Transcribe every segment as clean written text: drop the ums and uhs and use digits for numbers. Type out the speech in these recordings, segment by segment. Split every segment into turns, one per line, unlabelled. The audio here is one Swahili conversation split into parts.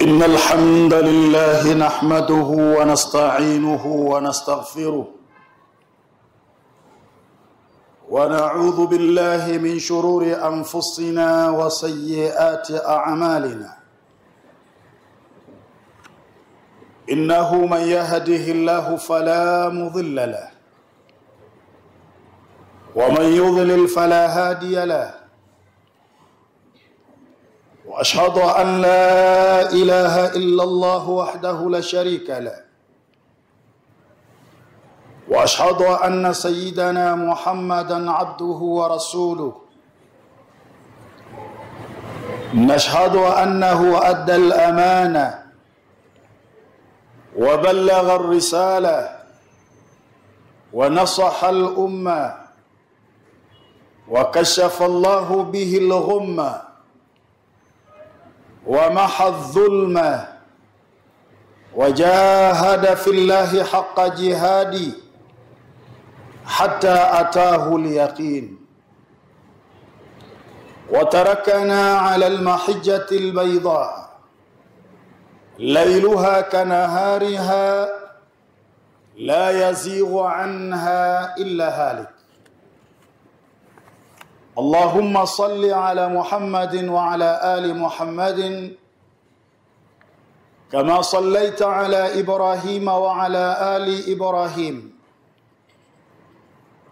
إن الحمد لله نحمده ونستعينه ونستغفره ونعوذ بالله من شرور أنفسنا وسيئات أعمالنا إنه من يهده الله فلا مضل له ومن يضلل فلا هادي له وأشهد أن لا إله إلا الله وحده لا شريك له وأشهد أن سيدنا محمدًا عبده ورسوله نشهد أنه أدى الأمانة وبلغ الرسالة ونصح الأمة وكشف الله به الغمة ومحى الظلم وجاهد في الله حق جهاده حتى أتاه اليقين وتركنا على المحجة البيضاء ليلها كنهارها لا يزيغ عنها إلا هالك. اللهم صل على محمد وعلى آل محمد كما صليت على إبراهيم وعلى آل إبراهيم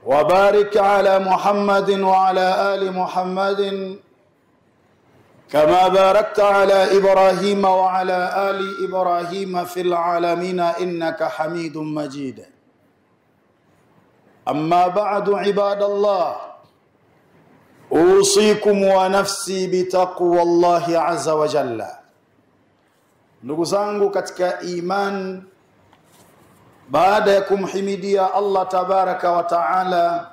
وبارك على محمد وعلى آل محمد كما باركت على إبراهيم وعلى آل إبراهيم في العالمين إنك حميد مجيد. أما بعد عباد الله أوصيكم ونفسي بتقوى الله عز وجل. Ndugu zangu katika iman, baada ya kumhimidia Allah tabaraka wa taala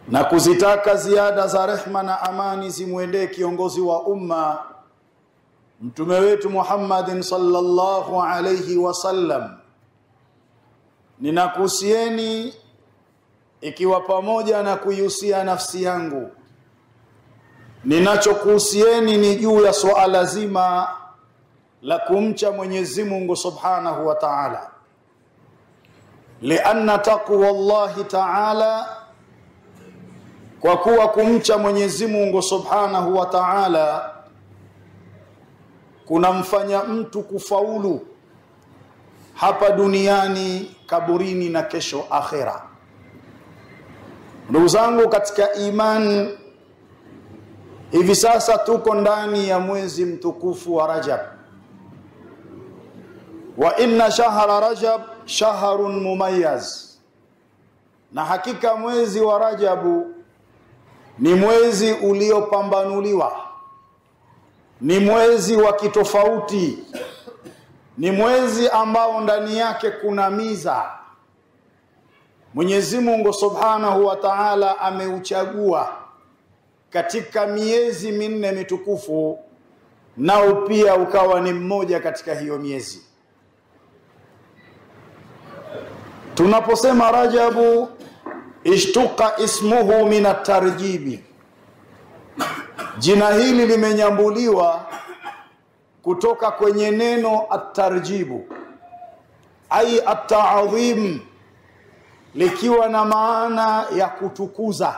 na kuzitaka ziada za rehma na amani zimwendee kiongozi wa umma mtume wetu Muhammadin sallallahu alayhi wasallam, ninakuhusieni ikiwa pamoja na kuihusia nafsi yangu, ninachokuhusieni ni juu ya swala zima la kumcha Mwenyezi Mungu Subhanahu wa Ta'ala. Lianna taqwa Allah Ta'ala, kwa kuwa kumcha Mwenyezi Mungu Subhanahu wa Ta'ala kunamfanya mtu kufaulu hapa duniani, kaburini na kesho akhera. Ndugu zangu katika iman, hivi sasa tuko ndani ya mwezi mtukufu wa Rajab. Wa inna shahra Rajab shahrun mumayyaz, na hakika mwezi wa Rajabu ni mwezi uliopambanuliwa, ni mwezi wa kitofauti, ni mwezi ambao ndani yake kuna miza. Mwenyezi Mungu Subhanahu wa Ta'ala ameuchagua katika miezi minne mitukufu, nao pia ukawa ni mmoja katika hiyo miezi. Tunaposema Rajabu, ishtuqa ismuhu min at-tarjibi, jina hili limenyambuliwa kutoka kwenye neno at-tarjibu, ai at-ta'dhim, likiwa na maana ya kutukuza.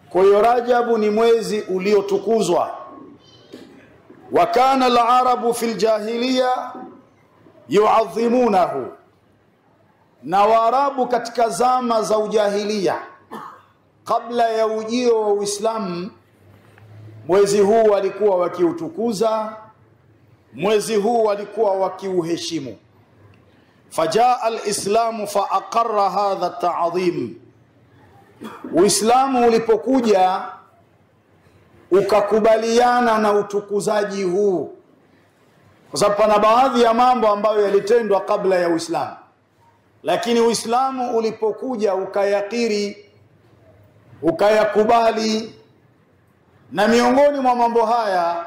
Kwa hiyo Rajabu ni mwezi uliotukuzwa. Wa kana al-arabu fil jahiliya yu'azzimunahu, na Waarabu katika zama za ujahiliya kabla ya ujio wa Uislamu, mwezi huu walikuwa wakiutukuza, mwezi huu walikuwa wakiuheshimu. Fajaa al-Islamu fa aqarra hadha at-ta'dhim, Uislamu ulipokuja ukakubaliana na utukuzaji huu, kwa sababu pana baadhi ya mambo ambayo yalitendwa kabla ya Uislamu, lakini Uislamu ulipokuja ukayakiri, ukayakubali, na miongoni mwa mambo haya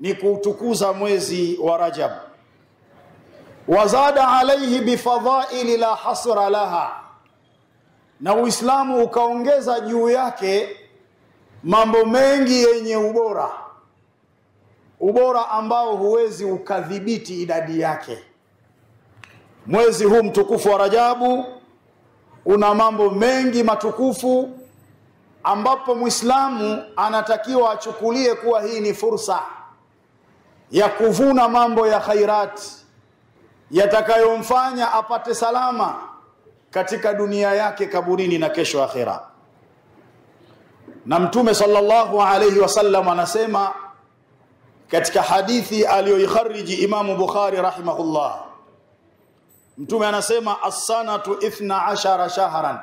ni kuutukuza mwezi wa Rajab. Wazada alayhi bifadhaili la hasra laha, na Uislamu ukaongeza juu yake mambo mengi yenye ubora. ubora ambao huwezi ukadhibiti idadi yake. Mwezi huu mtukufu wa Rajabu una mambo mengi matukufu ambapo Muislamu anatakiwa achukulie kuwa hii ni fursa ya kuvuna mambo ya khairat yatakayomfanya apate salama katika dunia yake kaburini na kesho akhera. Na Mtume sallallahu alayhi wasallam anasema katika hadithi aliyoikhariji Imam Bukhari rahimahullah, Mtume anasema as-sanatu 12 shahran,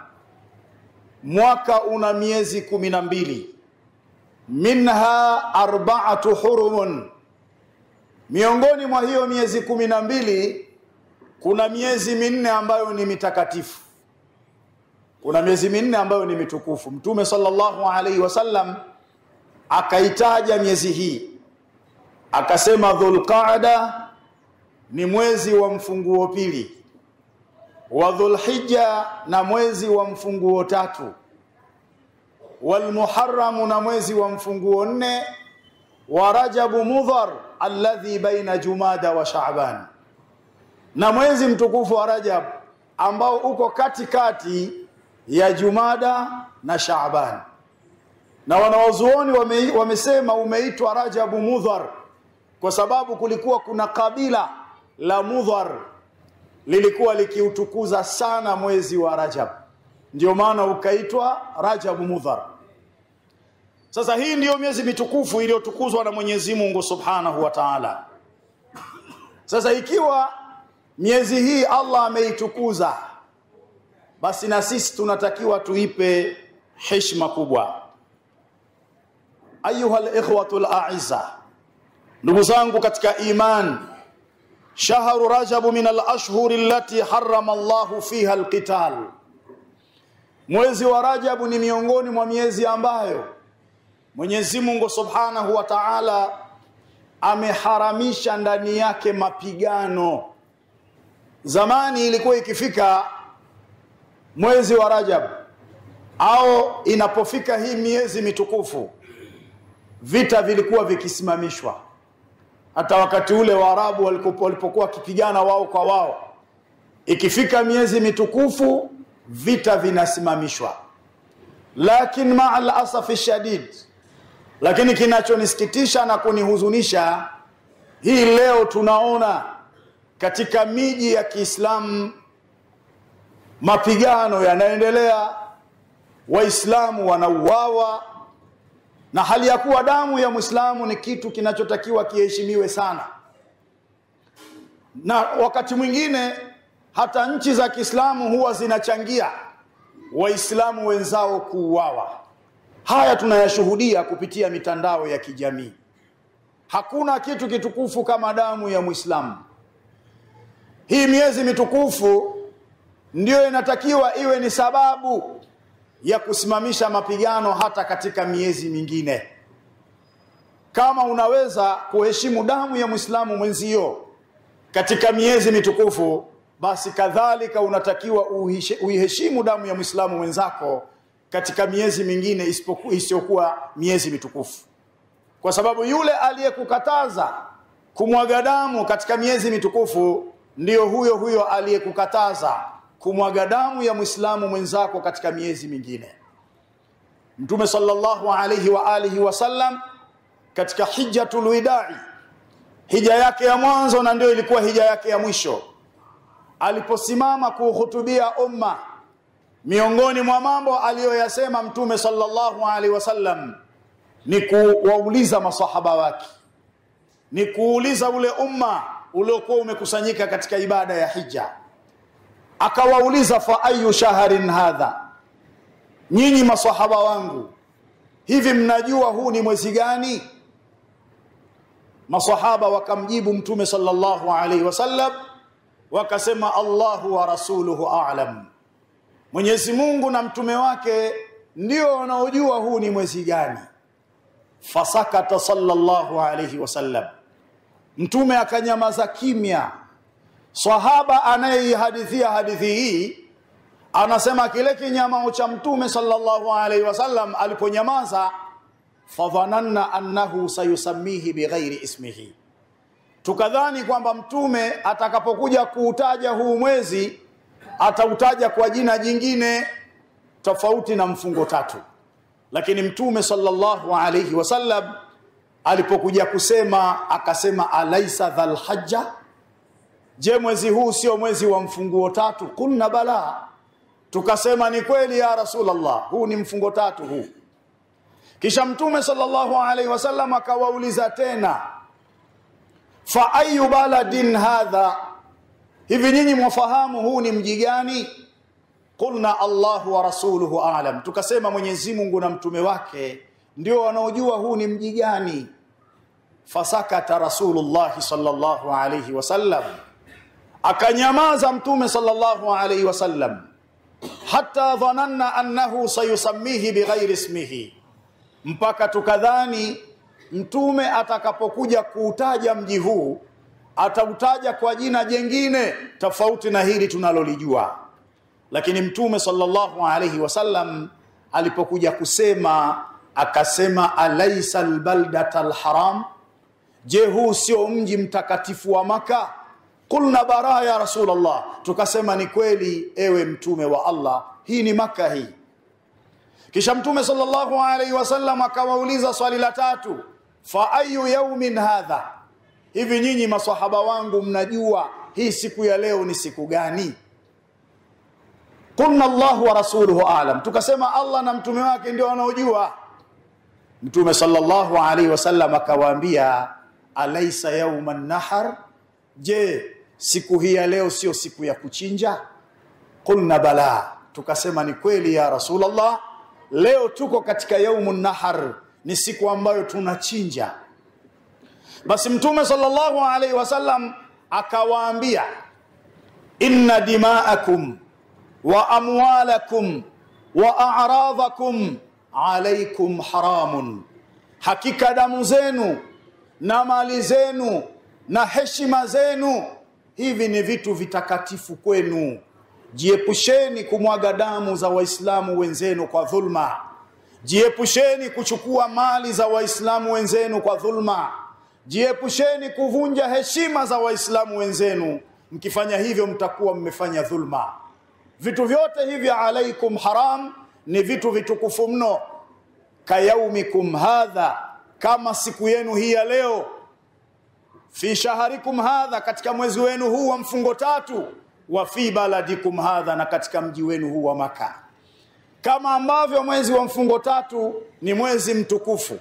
mwaka una miezi 12, minha 4 hurumun, miongoni mwa hiyo miezi 12 kuna miezi minne ambayo ni mitakatifu, kuna miezi minne ambayo ni mitukufu. Mtume sallallahu alaihi wasallam akaitaja miezi hii, akasema Dhulqaada ni mwezi wa mfunguo pili, wa Dhulhijja na mwezi wa mfunguo 3, wal Muharram na mwezi wa mfunguo 4, wa Rajabu Mudhar alladhi baina Jumada wa Sha'ban, na mwezi mtukufu wa Rajab ambao uko katikati ya Jumada na Sha'ban. Na wanawazuoni wamesema umeitwa Rajabu Mudhar kwa sababu kulikuwa kuna kabila la Mudhar lilikuwa likiutukuza sana mwezi wa Rajab, ndio maana ukaitwa Rajabu Mudhar. Sasa hii ndiyo miezi mitukufu iliyotukuzwa na Mwenyezi Mungu Subhanahu wa Ta'ala. Sasa ikiwa miezi hii Allah ameitukuza, basi na sisi tunatakiwa tuipe heshima kubwa. Ayuhal ikhwatul a'izza, ndugu zangu katika iman, shahru Rajab min al-ashhur allati harrama Allahu fiha al-qital, mwezi wa Rajab ni miongoni mwa miezi ambayo Mwenyezi Mungu Subhanahu wa Ta'ala ameharamisha ndani yake mapigano. Zamani ilikuwa ikifika mwezi wa Rajab au inapofika hii miezi mitukufu, vita vilikuwa vikisimamishwa. Hata wakati ule Waarabu walipokuwa wakipigana wao kwa wao, ikifika miezi mitukufu vita vinasimamishwa. Lakini ma'al asafi shadid, lakini kinachonisikitisha na kunihuzunisha, hii leo tunaona katika miji ya Kiislamu mapigano yanaendelea, Waislamu wanauawa, na hali ya kuwa damu ya Muislamu ni kitu kinachotakiwa kiheshimiwe sana. Na wakati mwingine hata nchi za Kiislamu huwa zinachangia Waislamu wenzao kuuawa. Haya tunayashuhudia kupitia mitandao ya kijamii. Hakuna kitu kitukufu kama damu ya Muislamu. Hii miezi mitukufu ndio inatakiwa iwe ni sababu ya kusimamisha mapigano hata katika miezi mingine. Kama unaweza kuheshimu damu ya Muislamu mwenzio katika miezi mitukufu, basi kadhalika unatakiwa uiheshimu damu ya Muislamu mwenzako katika miezi mingine isiyokuwa miezi mitukufu. Kwa sababu yule aliyekukataza kumwaga damu katika miezi mitukufu ndio huyo huyo aliyekukataza kumwaga damu ya Muislamu mwenzako katika miezi mingine. Mtume sallallahu alayhi wa alihi wasallam katika hijjatul widai, hija yake ya mwanzo na ndio ilikuwa hija yake ya mwisho, aliposimama kuhutubia umma, miongoni mwa mambo aliyoyasema Mtume sallallahu alaihi wasallam ni kuwauliza masahaba wake, ni kuuliza ule umma uliokuwa umekusanyika katika ibada ya hija. Akawauliza, fa ayu shahrin hadha, nyinyi masahaba wangu, hivi mnajua huu ni mwezi gani? Masahaba wakamjibu Mtume sallallahu alaihi wasallam wakasema, Allahu wa rasuluhu a'lam, Mwenyezi Mungu na mtume wake ndio wanaojua huu ni mwezi gani. Fasakata sallallahu alaihi wasallam, Mtume akanyamaza kimya. Sahaba anayehadithia hadithi hii anasema kile kinyamao cha Mtume sallallahu alaihi wasallam aliponyamaza, fadhananna annahu sayusammihi bighairi ismihi, tukadhani kwamba mtume atakapokuja kuutaja huu mwezi atautaja kwa jina jingine tofauti na mfungo tatu. Lakini mtume sallallahu alayhi wasallam alipokuja kusema akasema alaysa dhal hajja, je, mwezi huu sio mwezi wa mfungo tatu? Kulna bala, tukasema ni kweli ya Rasulullah, huu ni mfungo tatu huu. Kisha mtume sallallahu alayhi wasallam akawauliza tena, fa ayu baladin hadha, hivi nyinyi mwafahamu huu ni mji gani? Qulna Allahu wa rasuluhu a'lam, tukasema Mwenyezi Mungu na mtume wake ndio wanaojua huu ni mji gani. Fasakata Rasulullah sallallahu alayhi wasallam, akanyamaza mtume sallallahu alayhi wasallam, hatta dhananna annahu sayusammihi bighairi ismihi, mpaka tukadhani mtume atakapokuja kuutaja mji huu atautaja kwa jina jingine tofauti na hili tunalolijua. Lakini mtume sallallahu alayhi wasallam alipokuja kusema akasema alaysa albaldatal haram, je, huu sio mji mtakatifu wa Maka? Kulna bara ya Rasulullah, tukasema ni kweli ewe mtume wa Allah, hii ni Maka hii. Kisha mtume sallallahu alayhi wasallam akawauliza swali la tatu, fa ayu yawmin hadha, hivi nyinyi maswahaba wangu mnajua hii siku ya leo ni siku gani? Qulna Allahu wa rasuluhu a'lam, tukasema Allah na mtume wake ndio wanaojua. Mtume sallallahu alayhi wasallam akawaambia alaysa yawman nahar, je, siku hii ya leo sio siku ya kuchinja? Qulna bala, tukasema ni kweli ya Rasulullah, leo tuko katika yaumun nahar, ni siku ambayo tunachinja. Basi mtume sallallahu alayhi wasallam akawaambia, inna dima'akum wa amwalakum wa a'radakum alaykum haramun, hakika damu zenu na mali zenu na heshima zenu hivi ni vitu vitakatifu kwenu. Jiepusheni kumwaga damu za waislamu wenzenu kwa dhulma, jiepusheni kuchukua mali za waislamu wenzenu kwa dhulma, jiepusheni kuvunja heshima za waislamu wenzenu. Mkifanya hivyo mtakuwa mmefanya dhulma. Vitu vyote hivi alaikum haram, ni vitu vitukufu mno. Kayaumikum hadha, kama siku yenu hii ya leo. Fi shaharikum hadha, katika mwezi wenu huu wa mfungo tatu. Wa fi baladikum hadha, na katika mji wenu huu wa Maka. Kama ambavyo mwezi wa mfungo tatu ni mwezi mtukufu,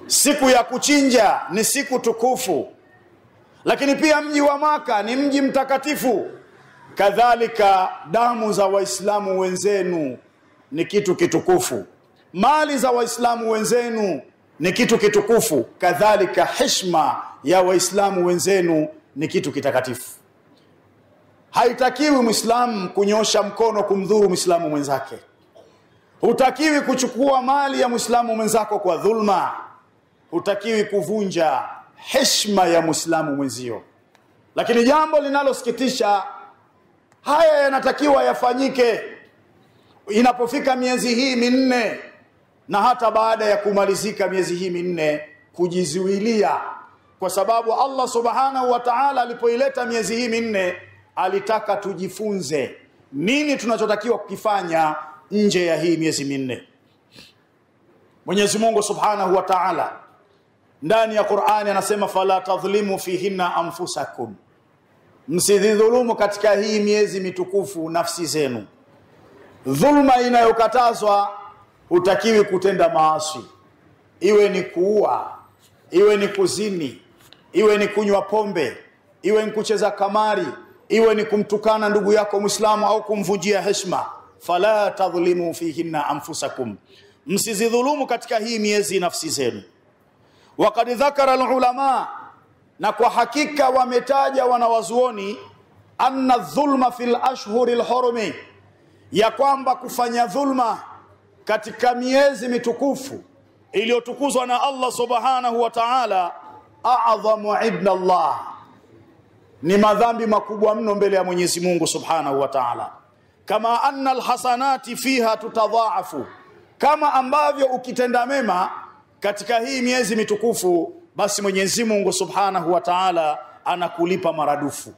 siku ya kuchinja ni siku tukufu, lakini pia mji wa Maka ni mji mtakatifu, kadhalika damu za waislamu wenzenu ni kitu kitukufu, mali za waislamu wenzenu ni kitu kitukufu, kadhalika heshima ya waislamu wenzenu ni kitu kitakatifu. Haitakiwi muislamu kunyosha mkono kumdhuru muislamu mwenzake. Hutakiwi kuchukua mali ya muislamu mwenzako kwa dhulma. Hutakiwi kuvunja heshima ya muislamu mwenzio. Lakini jambo linalosikitisha, haya yanatakiwa yafanyike inapofika miezi hii minne, na hata baada ya kumalizika miezi hii minne kujizuilia, kwa sababu Allah subhanahu wa ta'ala alipoileta miezi hii minne alitaka tujifunze nini tunachotakiwa kukifanya nje ya hii miezi minne. Mwenyezi Mungu subhanahu wa ta'ala ndani ya Qur'ani anasema, fala tadhlimu fihinna anfusakum, msidhulumu katika hii miezi mitukufu nafsi zenu. Dhulma inayokatazwa, hutakiwi kutenda maasi, iwe ni kuua, iwe ni kuzini, iwe ni kunywa pombe, iwe ni kucheza kamari, iwe ni kumtukana ndugu yako Muislamu au kumvunjia heshima. Fala tadhlimu fihinna anfusakum, msizidhulumu katika hii miezi nafsi zenu. Waqad dhakara alulama, na kwa hakika wametaja wanawazuoni, anna dhulma fil ashhuril hurumi, ya kwamba kufanya dhulma katika miezi mitukufu iliyotukuzwa na Allah subhanahu wa ta'ala, a'dhamu inda Allah, ni madhambi makubwa mno mbele ya Mwenyezi Mungu subhanahu wa ta'ala. Kama anna alhasanati fiha tutadhaafu, kama ambavyo ukitenda mema katika hii miezi mitukufu, basi Mwenyezi Mungu Subhanahu wa Ta'ala anakulipa maradufu.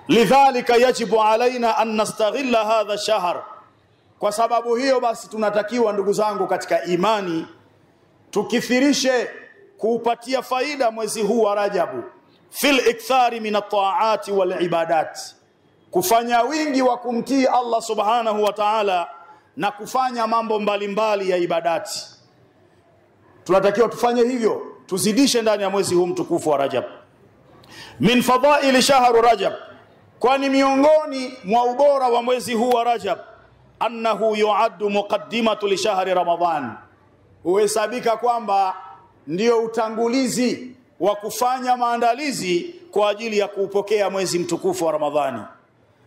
Lidhalika yajibu alaina an nastaghilla hadha shahr. Kwa sababu hiyo basi tunatakiwa ndugu zangu katika imani tukithirishe kuupatia faida mwezi huu wa Rajabu fil ikthari min at-ta'ati wal ibadat, kufanya wingi wa kumtii Allah Subhanahu wa Ta'ala na kufanya mambo mbalimbali ya ibadati. Tunatakiwa tufanye hivyo, tuzidishe ndani ya mwezi huu mtukufu wa Rajab. Min fadhaili shahru Rajab, kwani miongoni mwa ubora wa mwezi huu wa Rajab annahu yuaddu muqaddimatu li shahri Ramadhan, huhesabika kwamba ndio utangulizi wa kufanya maandalizi kwa ajili ya kuupokea mwezi mtukufu wa Ramadhani.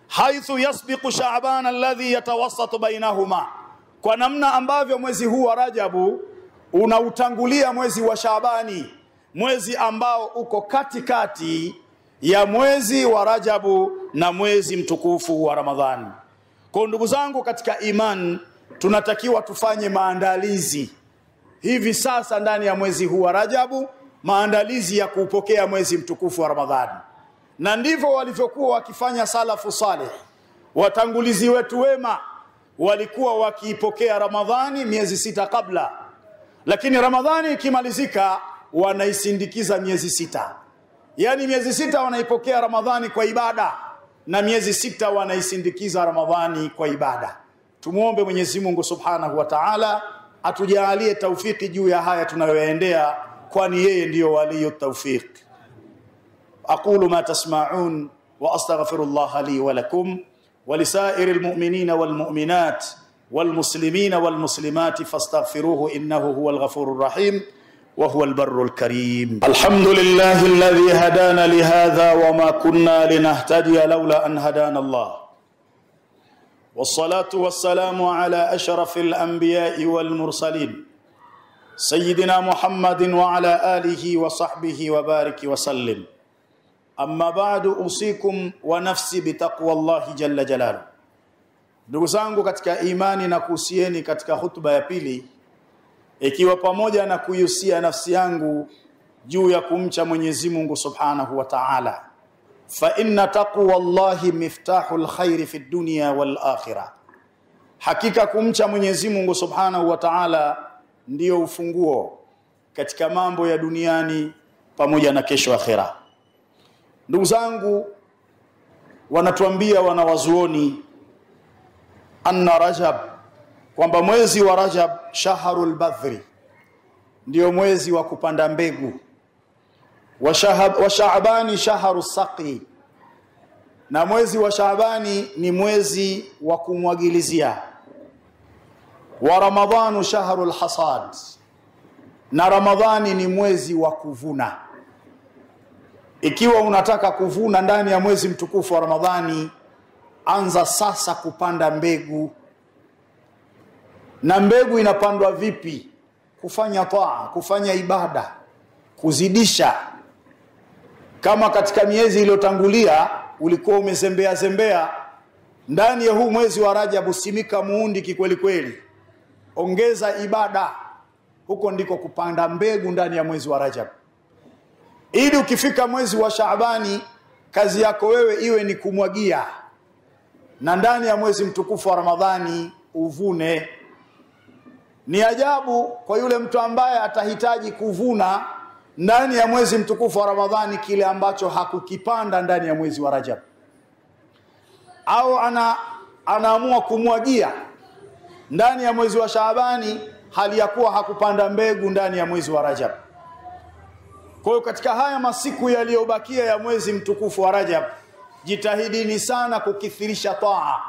Haithu yasbiqu Sha'ban alladhi yatawassatu bainahuma, kwa namna ambavyo mwezi huu wa Rajabu unautangulia mwezi wa Shaabani, mwezi ambao uko katikati ya mwezi wa Rajabu na mwezi mtukufu wa Ramadhani. Kwa ndugu zangu katika iman, tunatakiwa tufanye maandalizi hivi sasa ndani ya mwezi huu wa Rajabu, maandalizi ya kupokea mwezi mtukufu wa Ramadhani. Na ndivyo walivyokuwa wakifanya salafu salih, watangulizi wetu wema walikuwa wakiipokea Ramadhani miezi 6 kabla, lakini Ramadhani ikimalizika wanaisindikiza miezi 6. Yani miezi 6 wanaipokea Ramadhani kwa ibada na miezi 6 wanaisindikiza Ramadhani kwa ibada. Tumuombe Mwenyezi Mungu Subhanahu wa Ta'ala atujalie taufiki juu ya haya tunayoendea, kwani yeye ndiyo waliyu tawfiq. Aqulu ma tasma'un wa astaghfirullah li wa lakum wa lisairil mu'minina wal mu'minat wal muslimina wal muslimat fastaghfiruhu innahu huwal ghafurur rahim wa huwal barrul karim. Alhamdulillahi alladhi hadana li hadha wa ma kunna linahtadiya lawla an hadana Allah. والصلاة والسلام على أشرف الأنبياء والمرسلين سيدنا محمد وعلى آله وصحبه وبارك وسلم. أما بعد أوصيكم ونفسي بتقوى الله جل جلاله. Ndugu zangu katika imani, na kuhusieni katika hutuba ya pili, ikiwa pamoja na kuihusia nafsi yangu juu ya kumcha Mwenyezi Mungu Subhanahu wa Ta'ala. Fa inna taqwa Allahi miftahul khairi fid dunya wal akhirah, hakika kumcha Mwenyezi Mungu Subhanahu wa Ta'ala ndio ufunguo katika mambo ya duniani pamoja na kesho akhera. Ndugu zangu, wanatuambia wanawazuoni anna Rajab, kwamba mwezi wa Rajab shahrul badhri, ndio mwezi wa kupanda mbegu. Wa Shaabani shahru saqi, na mwezi wa Shaabani ni mwezi wa kumwagilizia. Wa Ramadhanu shahrul hasad, na Ramadhani ni mwezi wa kuvuna. Ikiwa unataka kuvuna ndani ya mwezi mtukufu wa Ramadhani, anza sasa kupanda mbegu. Na mbegu inapandwa vipi? Kufanya taa, kufanya ibada, kuzidisha. Kama katika miezi iliyotangulia ulikuwa umezembea ndani ya huu mwezi wa Rajab, usimika muundi kikweli kweli, ongeza ibada. Huko ndiko kupanda mbegu ndani ya mwezi wa Rajab, ili ukifika mwezi wa Shaabani kazi yako wewe iwe ni kumwagia, na ndani ya mwezi mtukufu wa Ramadhani uvune. Ni ajabu kwa yule mtu ambaye atahitaji kuvuna ndani ya mwezi mtukufu wa Ramadhani kile ambacho hakukipanda ndani ya mwezi wa Rajab, au anaamua kumwagia ndani ya mwezi wa Shaabani hali ya kuwa hakupanda mbegu ndani ya mwezi wa Rajab. Kwa hiyo katika haya masiku yaliyobakia ya mwezi mtukufu wa Rajab, jitahidini sana kukithirisha taa.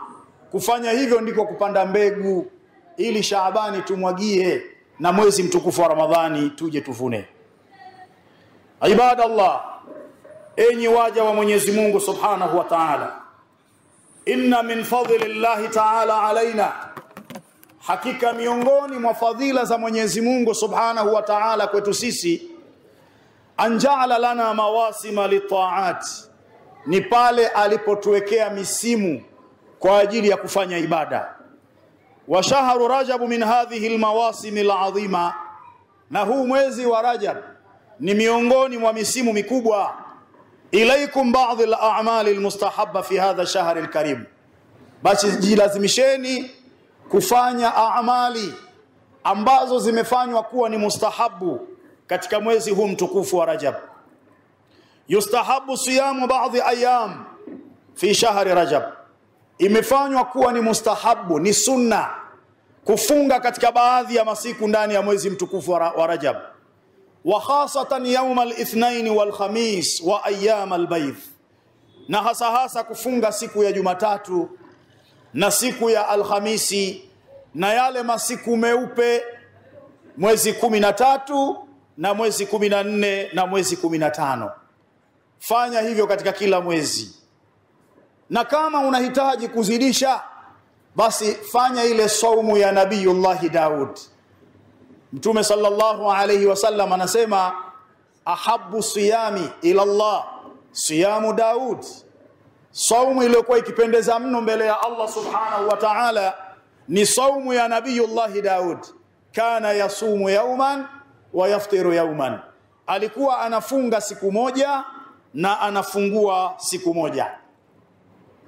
Kufanya hivyo ndiko kupanda mbegu, ili Shaabani tumwagie na mwezi mtukufu wa Ramadhani tuje tuvune. Ibadallah, enyi waja wa Mwenyezi Mungu Subhanahu wa Ta'ala, inna min fadlillahi ta'ala alaina, hakika miongoni mwa fadhila za Mwenyezi Mungu Subhanahu wa Ta'ala kwetu sisi, anja'ala lana mawasima litaat, ni pale alipotuwekea misimu kwa ajili ya kufanya ibada. Wa shahru Rajab min hadhihi almawasim alazima, na huu mwezi wa Rajab ni miongoni mwa misimu mikubwa. Ilaikum ba'd al-a'mal al-mustahabba fi hadha ash-shahr al-karim, basi jilazimisheni kufanya amali ambazo zimefanywa kuwa ni mustahabu katika mwezi huu mtukufu wa Rajab. Yustahabu siyamu ba'dhi ayyam fi shahri Rajab, imefanywa kuwa ni mustahabu, ni sunna kufunga katika baadhi ya masiku ndani ya mwezi mtukufu wa Rajab, wa khasatan yawm al-ithnain wal khamis wa ayyam al-bayd, na hasa kufunga siku ya Jumatatu na siku ya Alhamisi na yale masiku meupe, mwezi 13 na mwezi 14 na mwezi 15. Fanya hivyo katika kila mwezi, na kama unahitaji kuzidisha, basi fanya ile saumu ya Nabiyullah Daud. Mtume sallallahu alayhi wasallam anasema ahabbu siyami ila Allah siyamu Daud, saumu iliyokuwa ikipendeza mno mbele ya Allah subhanahu wa ta'ala ni saumu ya Nabiyullah Daud. Kana yasumu yawman wa yaftiru yawman, alikuwa anafunga siku moja na anafungua siku moja.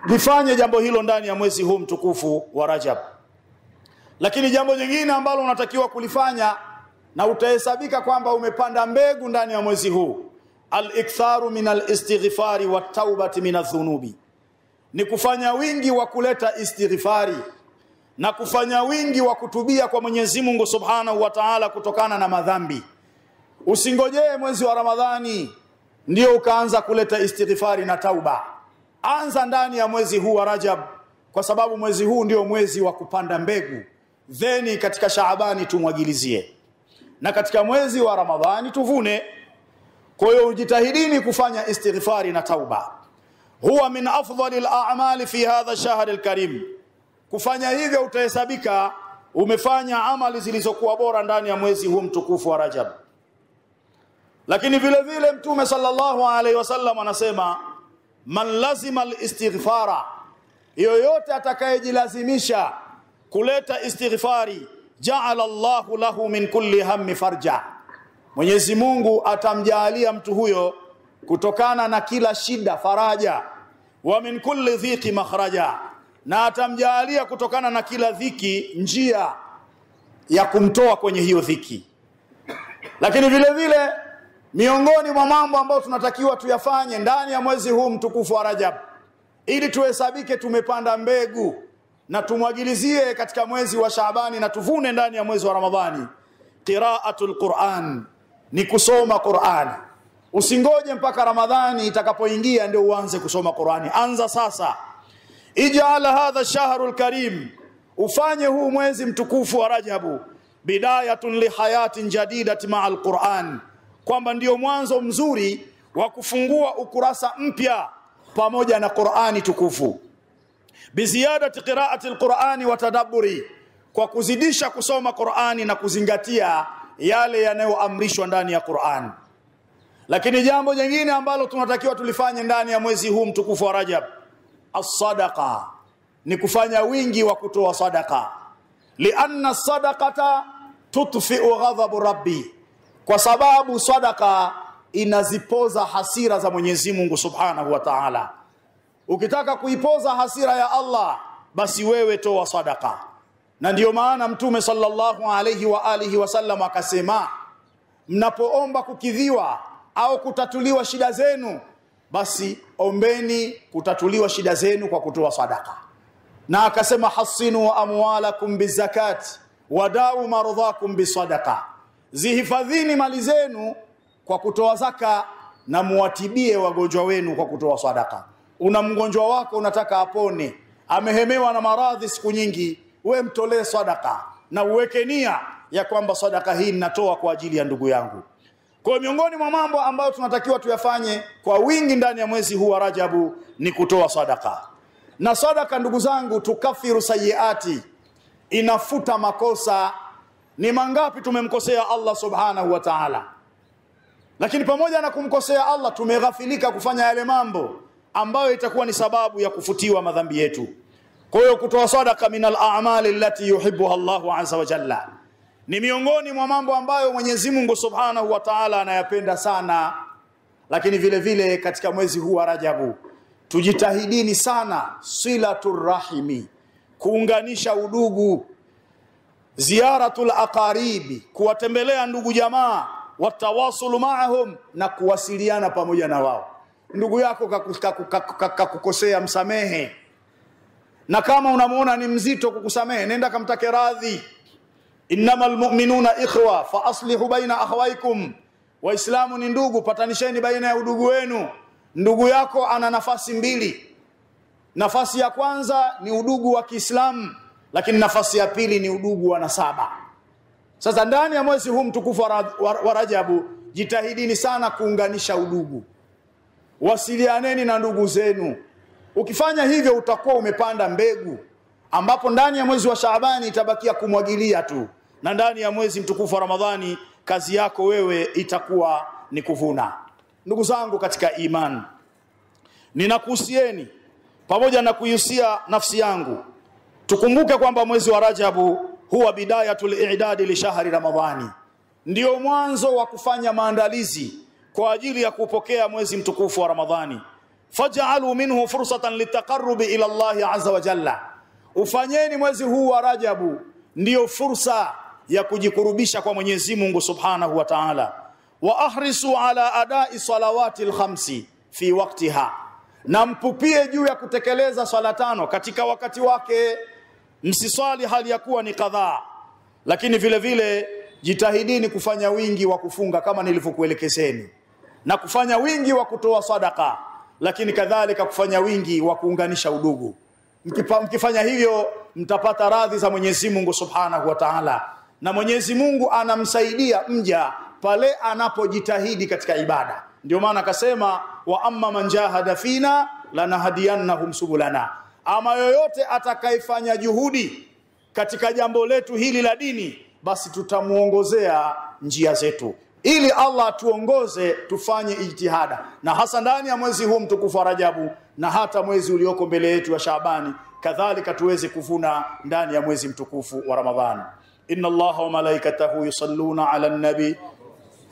Nifanye jambo hilo ndani ya mwezi huu mtukufu wa Rajab. Lakini jambo jingine ambalo unatakiwa kulifanya na utahesabika kwamba umepanda mbegu ndani ya mwezi huu, al-iktharu min al-istighfari wa taubati min adh-dhunubi, ni kufanya wingi wa kuleta istighfari na kufanya wingi wa kutubia kwa Mwenyezi Mungu Subhanahu wa Ta'ala kutokana na madhambi. Usingojee mwezi wa Ramadhani ndio ukaanza kuleta istighfari na tauba. Anza ndani ya mwezi huu wa Rajab, kwa sababu mwezi huu ndio mwezi wa kupanda mbegu. Theni katika Shaabani tumwagilizie, na katika mwezi wa Ramadhani tuvune. Kwa hiyo ujitahidini kufanya istighfari na tauba. Huwa min afdhalil a'mali fi hadha shahr al-karim. Kufanya hivyo utahesabika umefanya amali zilizokuwa bora ndani ya mwezi huu mtukufu wa Rajab. Lakini vile vile Mtume sallallahu alaihi wasallam anasema man lazima al-istighfara, yoyote atakayejilazimisha kuleta istighfari, ja'ala Allahu lahu min kulli hammi farja, Mwenyezi Mungu atamjaalia mtu huyo kutokana na kila shida faraja, wa min kulli dhiki makhraja, na atamjaalia kutokana na kila dhiki njia ya kumtoa kwenye hiyo dhiki. Lakini vile vile miongoni mwa mambo ambayo tunatakiwa tuyafanye ndani ya mwezi huu mtukufu wa Rajab ili tuhesabike tumepanda mbegu na tumwagilizie katika mwezi wa Shaabani na tuvune ndani ya mwezi wa Ramadhani, qiraatul Qur'an, ni kusoma Qur'ani. Usingoje mpaka Ramadhani itakapoingia ndio uanze kusoma Qur'ani. Anza sasa. Ij'al hadha ash-shahrul karim, ufanye huu mwezi mtukufu wa Rajabu bidayatun li hayatin jadidatin ma'al Qur'an, kwamba ndio mwanzo mzuri wa kufungua ukurasa mpya pamoja na Qur'ani tukufu. Biziyadati qira'ati al-Qur'ani wa tadabburi, kwa kuzidisha kusoma Qur'ani na kuzingatia yale yanayoamrishwa ndani ya Qur'an. Lakini jambo jingine ambalo tunatakiwa tulifanye ndani ya mwezi huu mtukufu wa Rajab, as-sadaqa, ni kufanya wingi wa kutoa sadaqa. Lianna as-sadaqata tutfi'u ghadhabu rabbi, kwa sababu sadaqa inazipoza hasira za Mwenyezi Mungu Subhanahu wa Ta'ala. Ukitaka kuipoza hasira ya Allah, basi wewe toa sadaqa. Na ndiyo maana Mtume sallallahu alayhi wa alihi wasallam akasema, mnapoomba kukidhiwa au kutatuliwa shida zenu, basi ombeni kutatuliwa shida zenu kwa kutoa sadaqa. Na akasema hasinu amwalakum bizakat wadau maradhakum bisadaqa, zihifadhini mali zenu kwa kutoa zaka na muwatibie wagonjwa wenu kwa kutoa sadaqa. Una mgonjwa wako unataka apone, amehemewa na maradhi siku nyingi, we mtolee sadaqa na uweke nia ya kwamba sadaqa hii ninatoa kwa ajili ya ndugu yangu. Kwa miongoni mwa mambo ambayo tunatakiwa tuyafanye kwa wingi ndani ya mwezi huu wa Rajabu ni kutoa sadaqa. Na sadaqa, ndugu zangu, tukafiru sayiati, inafuta makosa. Ni mangapi tumemkosea Allah Subhanahu wa Ta'ala, lakini pamoja na kumkosea Allah tumeghafilika kufanya yale mambo ambayo itakuwa ni sababu ya kufutiwa madhambi yetu. Kwa hiyo kutoa sadaqa min al-a'mali allati yuhibbuha Allahu azza wa jalla, ni miongoni mwa mambo ambayo Mwenyezi Mungu Subhanahu wa Ta'ala anayapenda sana. Lakini vile vile katika mwezi huu wa Rajabu tujitahidini sana silatur rahimi, kuunganisha udugu, ziyaratul aqaribi, kuwatembelea ndugu jamaa, watawasulu maahum, na kuwasiliana pamoja na wao. Ndugu yako kakukosea, msamehe, na kama unamuona ni mzito kukusamehe, nenda kamtake radhi. Innamal mu'minuna ikhwa fa aslihu baina akhawaykum, waislamu ni ndugu, patanisheni baina ya udugu wenu. Ndugu yako ana nafasi mbili. Nafasi ya kwanza ni udugu wa Kiislamu, lakini nafasi ya pili ni udugu wa nasaba. Sasa ndani ya mwezi huu mtukufu wa Rajabu jitahidini sana kuunganisha udugu. Wasilianeni na ndugu zenu. Ukifanya hivyo utakuwa umepanda mbegu, ambapo ndani ya mwezi wa Shaabani itabakia kumwagilia tu, na ndani ya mwezi mtukufu wa Ramadhani kazi yako wewe itakuwa ni kuvuna. Ndugu zangu katika imani, ninakuhusieni pamoja na kuihusia nafsi yangu, tukumbuke kwamba mwezi wa Rajabu huwa bidayatul i'dadi li shahri Ramadhani, ndio mwanzo wa kufanya maandalizi kwa ajili ya kupokea mwezi mtukufu wa Ramadhani. Faj'alu minhu fursatan litaqarrubi ila Allah azza wa jalla, ufanyeni mwezi huu wa Rajabu ndio fursa ya kujikurubisha kwa Mwenyezi Mungu Subhanahu wa Ta'ala. Wa ahrisu ala adai salawati al-khamsi fi waqtiha, na mpupie juu ya kutekeleza swala tano katika wakati wake. Msiswali hali ya kuwa ni kadhaa. Lakini vile vile jitahidini kufanya wingi wa kufunga kama nilivyokuelekezeni, na kufanya wingi wa kutoa sadaka, lakini kadhalika kufanya wingi wa kuunganisha udugu. Mkifanya hivyo mtapata radhi za Mwenyezi Mungu Subhanahu wa Ta'ala, na Mwenyezi Mungu anamsaidia mja pale anapojitahidi katika ibada. Ndio maana akasema wa amma man jahada fina lanahdiyannahum subulana, ama yoyote atakayefanya juhudi katika jambo letu hili la dini, basi tutamuongozea njia zetu, ili Allah tuongoze tufanye ijtihada, na hasa ndani ya mwezi huu mtukufu wa Rajabu, na hata mwezi ulioko mbele yetu wa Shaabani, kadhalika tuweze kuvuna ndani ya mwezi mtukufu wa Ramadhani. Inna Allaha wa malaikatahu yusalluna ala nabi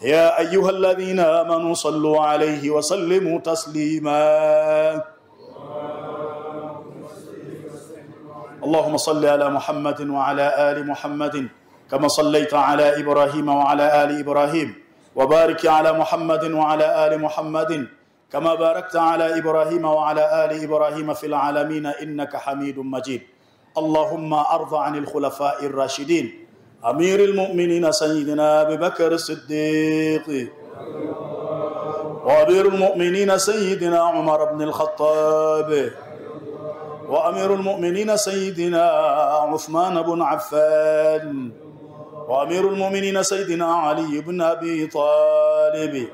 ya ayyuhalladhina amanu sallu alayhi wa sallimu taslima. اللهم صل على محمد وعلى آل محمد كما صليت على إبراهيم وعلى آل إبراهيم، وبارك على محمد وعلى آل محمد كما باركت على إبراهيم وعلى آل إبراهيم في العالمين إنك حميد مجيد. اللهم أرض عن الخلفاء الراشدين أمير المؤمنين سيدنا أبي بكر الصديق، وأمير المؤمنين سيدنا عمر بن الخطاب، وأمير المؤمنين سيدنا عثمان بن عفان، وأمير المؤمنين سيدنا علي بن أبي طالب،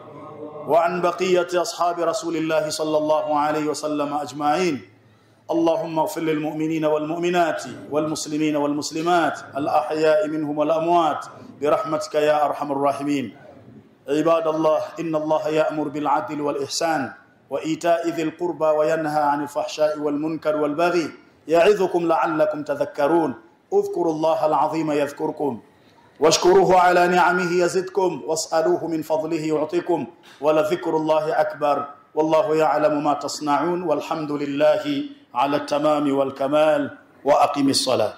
وعن بقية أصحاب رسول الله صلى الله عليه وسلم أجمعين. اللهم اغفر للمؤمنين والمؤمنات والمسلمين والمسلمات الأحياء منهم والأموات برحمتك يا أرحم الراحمين. عباد الله، إن الله يأمر بالعدل والإحسان وإيتاء ذي القربى وينهى عن الفحشاء والمنكر والبغي يعظكم لعلكم تذكرون. اذكروا الله العظيم يذكركم، واشكروه على نعمه يزدكم، واسألوه من فضله يعطيكم، ولذكر الله أكبر، والله يعلم ما تصنعون، والحمد لله على التمام والكمال، وأقم الصلاة.